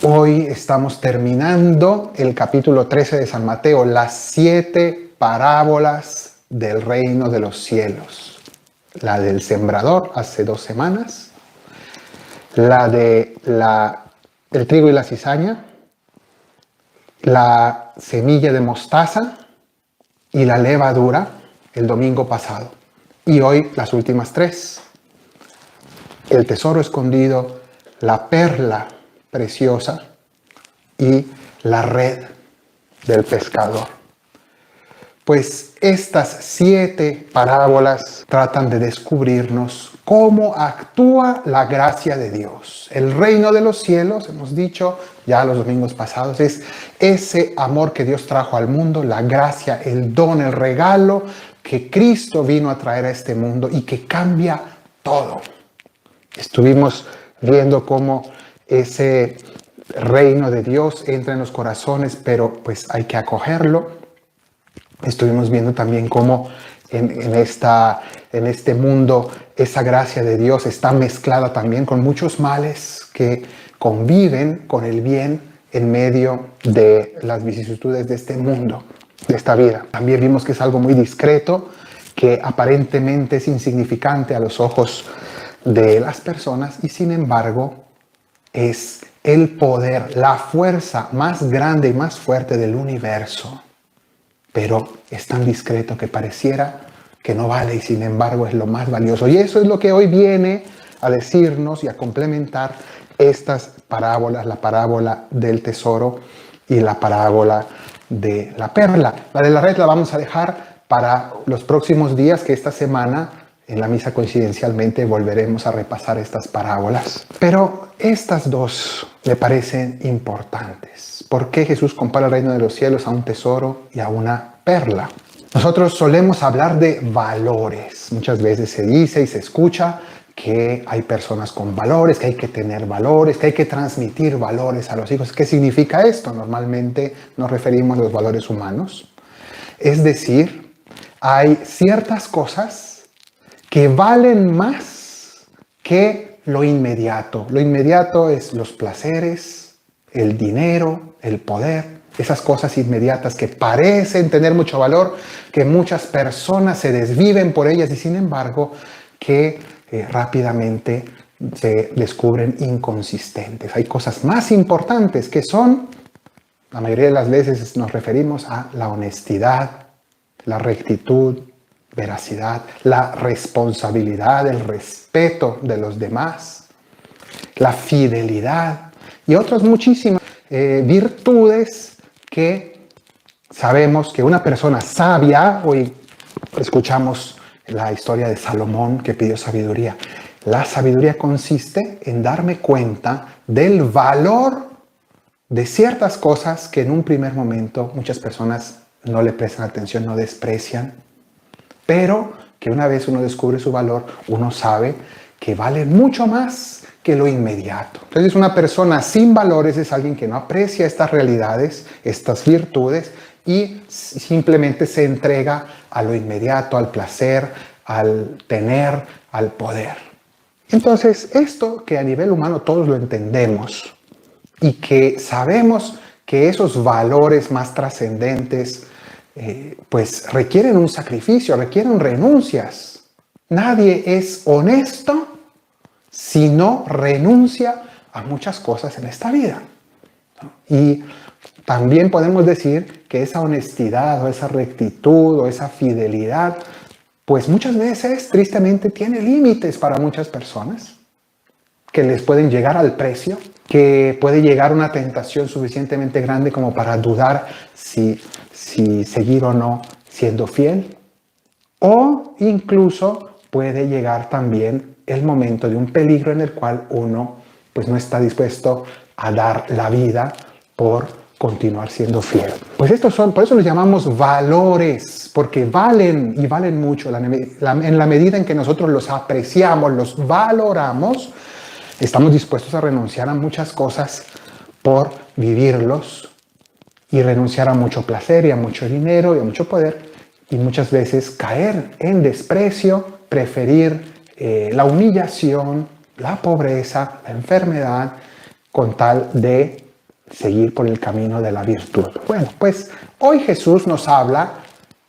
Hoy estamos terminando el capítulo 13 de San Mateo, las 7 parábolas del reino de los cielos. La del sembrador hace 2 semanas, la de el trigo y la cizaña, la semilla de mostaza y la levadura el domingo pasado. Y hoy las últimas 3. El tesoro escondido, la perla preciosa y la red del pescador. Pues estas 7 parábolas tratan de descubrirnos cómo actúa la gracia de Dios. El reino de los cielos, hemos dicho ya los domingos pasados, es ese amor que Dios trajo al mundo, la gracia, el don, el regalo que Cristo vino a traer a este mundo y que cambia todo. Estuvimos viendo cómo ese reino de Dios entra en los corazones, pero pues hay que acogerlo. Estuvimos viendo también cómo en este mundo esa gracia de Dios está mezclada también con muchos males que conviven con el bien en medio de las vicisitudes de este mundo, de esta vida. También vimos que es algo muy discreto, que aparentemente es insignificante a los ojos de las personas y sin embargo es el poder, la fuerza más grande y más fuerte del universo, pero es tan discreto que pareciera que no vale y sin embargo es lo más valioso. Y eso es lo que hoy viene a decirnos y a complementar estas parábolas, la parábola del tesoro y la parábola de la perla. La de la red la vamos a dejar para los próximos días, que esta semana en la misa coincidencialmente volveremos a repasar estas parábolas. Pero estas 2 me parecen importantes. ¿Por qué Jesús compara el reino de los cielos a un tesoro y a una perla? Nosotros solemos hablar de valores. Muchas veces se dice y se escucha que hay personas con valores, que hay que tener valores, que hay que transmitir valores a los hijos. ¿Qué significa esto? Normalmente nos referimos a los valores humanos. Es decir, hay ciertas cosas que valen más que lo inmediato. Lo inmediato es los placeres, el dinero, el poder, esas cosas inmediatas que parecen tener mucho valor, que muchas personas se desviven por ellas y sin embargo que rápidamente se descubren inconsistentes. Hay cosas más importantes que son, la mayoría de las veces nos referimos a la honestidad, la rectitud, veracidad, la responsabilidad, el respeto de los demás, la fidelidad y otras muchísimas virtudes que sabemos que una persona sabia, hoy escuchamos la historia de Salomón que pidió sabiduría. La sabiduría consiste en darme cuenta del valor de ciertas cosas que en un primer momento muchas personas no le prestan atención, no desprecian, pero que una vez uno descubre su valor, uno sabe que vale mucho más que lo inmediato. Entonces una persona sin valores es alguien que no aprecia estas realidades, estas virtudes y simplemente se entrega a lo inmediato, al placer, al tener, al poder. Entonces esto que a nivel humano todos lo entendemos y que sabemos que esos valores más trascendentes pues requieren un sacrificio, requieren renuncias. Nadie es honesto si no renuncia a muchas cosas en esta vida. Y también podemos decir que esa honestidad o esa rectitud o esa fidelidad, pues muchas veces tristemente tiene límites para muchas personas que les pueden llegar al precio, que puede llegar una tentación suficientemente grande como para dudar si seguir o no siendo fiel. O incluso puede llegar también el momento de un peligro en el cual uno pues no está dispuesto a dar la vida por continuar siendo fiel. Pues estos son, por eso los llamamos valores, porque valen y valen mucho. En la medida en que nosotros los apreciamos, los valoramos, estamos dispuestos a renunciar a muchas cosas por vivirlos y renunciar a mucho placer y a mucho dinero y a mucho poder y muchas veces caer en desprecio, preferir la humillación, la pobreza, la enfermedad con tal de seguir por el camino de la virtud. Bueno, pues hoy Jesús nos habla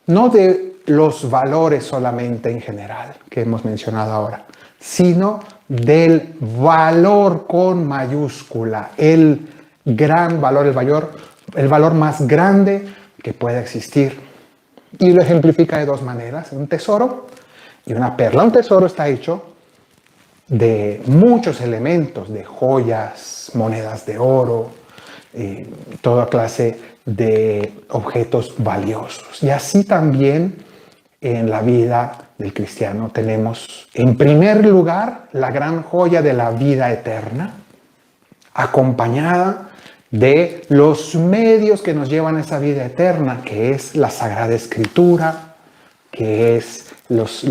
no de los valores solamente en general que hemos mencionado ahora, sino del valor con mayúscula, el gran valor, el valor más grande que pueda existir. Y lo ejemplifica de dos maneras, un tesoro y una perla. Un tesoro está hecho de muchos elementos, de joyas, monedas de oro, toda clase de objetos valiosos. Y así también en la vida del cristiano tenemos, en primer lugar, la gran joya de la vida eterna, acompañada de los medios que nos llevan a esa vida eterna, que es la Sagrada Escritura, que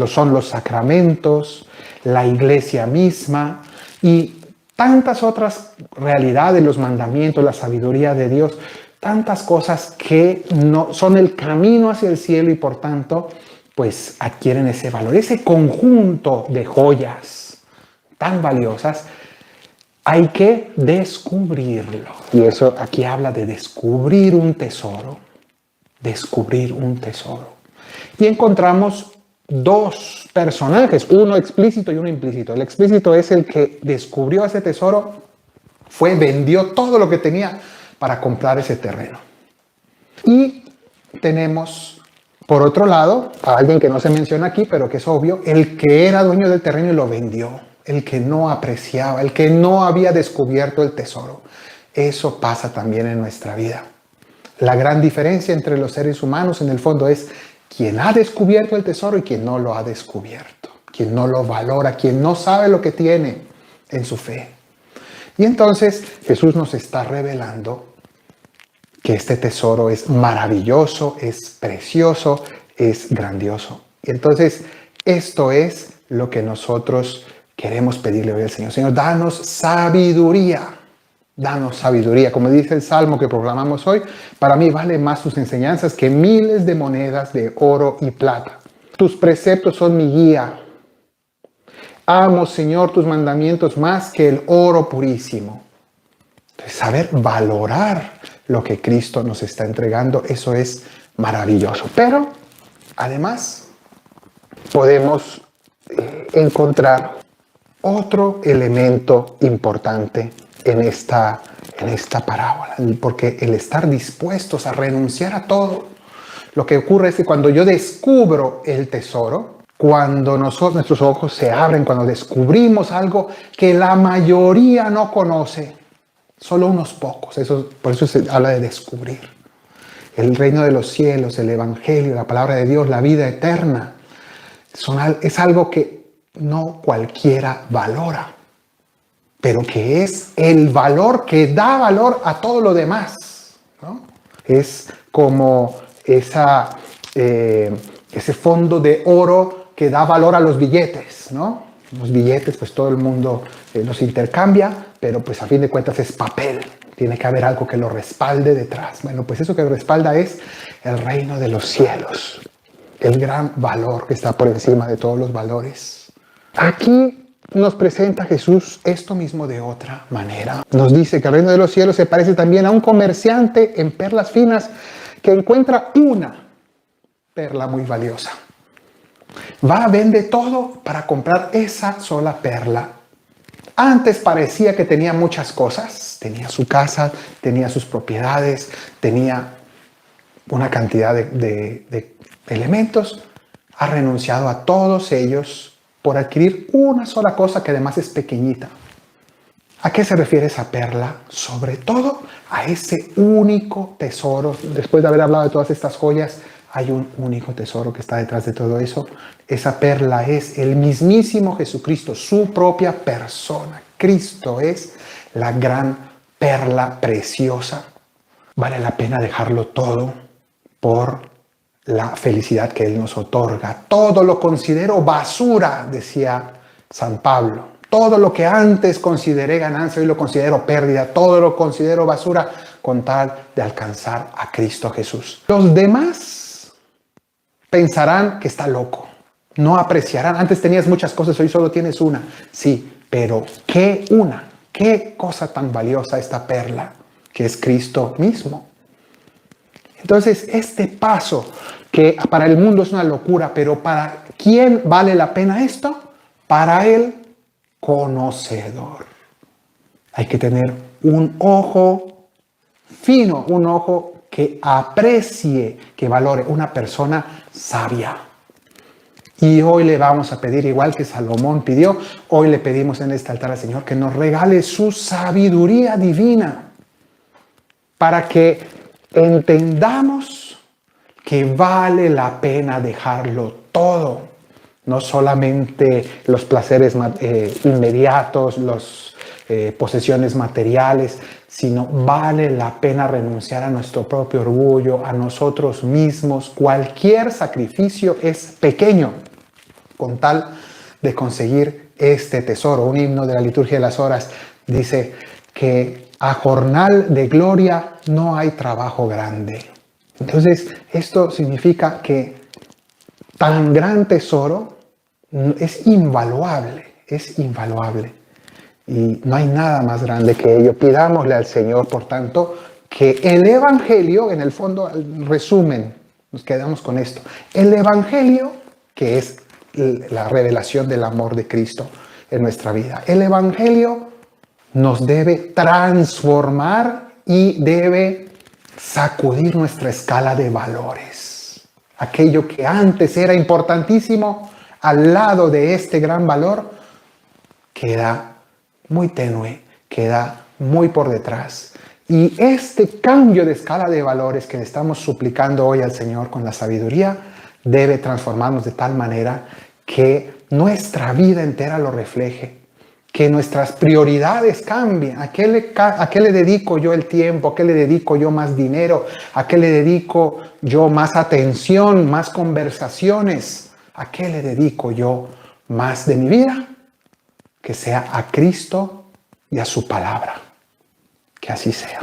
son los sacramentos, la iglesia misma y tantas otras realidades, los mandamientos, la sabiduría de Dios, tantas cosas que no, son el camino hacia el cielo y por tanto pues adquieren ese valor. Ese conjunto de joyas tan valiosas hay que descubrirlo. Y eso aquí habla de descubrir un tesoro. Descubrir un tesoro. Y encontramos dos personajes, uno explícito y uno implícito. El explícito es el que descubrió ese tesoro, vendió todo lo que tenía para comprar ese terreno. Y tenemos, por otro lado, a alguien que no se menciona aquí, pero que es obvio, el que era dueño del terreno y lo vendió, el que no apreciaba, el que no había descubierto el tesoro. Eso pasa también en nuestra vida. La gran diferencia entre los seres humanos en el fondo es quien ha descubierto el tesoro y quien no lo ha descubierto, quien no lo valora, quien no sabe lo que tiene en su fe. Y entonces Jesús nos está revelando que este tesoro es maravilloso, es precioso, es grandioso. Y entonces esto es lo que nosotros queremos pedirle hoy al Señor. Señor, danos sabiduría. Danos sabiduría. Como dice el Salmo que proclamamos hoy, para mí vale más tus enseñanzas que miles de monedas de oro y plata. Tus preceptos son mi guía. Amo, Señor, tus mandamientos más que el oro purísimo. Entonces, saber valorar lo que Cristo nos está entregando, eso es maravilloso. Pero, además, podemos encontrar otro elemento importante en esta parábola, porque el estar dispuestos a renunciar a todo, lo que ocurre es que cuando yo descubro el tesoro, cuando nuestros ojos se abren, cuando descubrimos algo que la mayoría no conoce, solo unos pocos, por eso se habla de descubrir. El reino de los cielos, el evangelio, la palabra de Dios, la vida eterna, es algo que no cualquiera valora, pero que es el valor que da valor a todo lo demás, ¿no? Es como ese fondo de oro que da valor a los billetes, ¿no? Los billetes, pues todo el mundo los intercambia, pero pues a fin de cuentas es papel. Tiene que haber algo que lo respalde detrás. Bueno, pues eso que lo respalda es el reino de los cielos, el gran valor que está por encima de todos los valores. Aquí nos presenta Jesús esto mismo de otra manera. Nos dice que el reino de los cielos se parece también a un comerciante en perlas finas que encuentra una perla muy valiosa. Vende todo para comprar esa sola perla. Antes parecía que tenía muchas cosas. Tenía su casa, tenía sus propiedades, tenía una cantidad de elementos. Ha renunciado a todos ellos por adquirir una sola cosa que además es pequeñita. ¿A qué se refiere esa perla? Sobre todo a ese único tesoro. Después de haber hablado de todas estas joyas, hay un único tesoro que está detrás de todo eso. Esa perla es el mismísimo Jesucristo, su propia persona. Cristo es la gran perla preciosa. Vale la pena dejarlo todo por la felicidad que Él nos otorga. Todo lo considero basura, decía San Pablo. Todo lo que antes consideré ganancia, hoy lo considero pérdida. Todo lo considero basura con tal de alcanzar a Cristo Jesús. Los demás pensarán que está loco. No apreciarán. Antes tenías muchas cosas, hoy solo tienes una. Sí, pero ¿qué una? ¿Qué cosa tan valiosa esta perla? que es Cristo mismo. Entonces, este paso, que para el mundo es una locura, pero ¿para quién vale la pena esto? Para el conocedor. Hay que tener un ojo fino, un ojo que aprecie, que valore, una persona sabia. Y hoy le vamos a pedir, igual que Salomón pidió, hoy le pedimos en este altar al Señor que nos regale su sabiduría divina para que entendamos que vale la pena dejarlo todo. No solamente los placeres inmediatos, las posesiones materiales, sino vale la pena renunciar a nuestro propio orgullo, a nosotros mismos. Cualquier sacrificio es pequeño con tal de conseguir este tesoro. Un himno de la liturgia de las horas dice que a jornal de gloria no hay trabajo grande. Entonces, esto significa que tan gran tesoro es invaluable, Y no hay nada más grande que ello. Pidámosle al Señor, por tanto, que el Evangelio, en el fondo, resumen, nos quedamos con esto. El Evangelio, que es la revelación del amor de Cristo en nuestra vida. El Evangelio nos debe transformar y debe sacudir nuestra escala de valores. Aquello que antes era importantísimo, al lado de este gran valor, queda muy tenue, queda muy por detrás. Y este cambio de escala de valores que le estamos suplicando hoy al Señor con la sabiduría debe transformarnos de tal manera que nuestra vida entera lo refleje, que nuestras prioridades cambien. ¿A qué le dedico yo el tiempo? ¿A qué le dedico yo más dinero? ¿A qué le dedico yo más atención, más conversaciones? ¿A qué le dedico yo más de mi vida? Que sea a Cristo y a su palabra. Que así sea.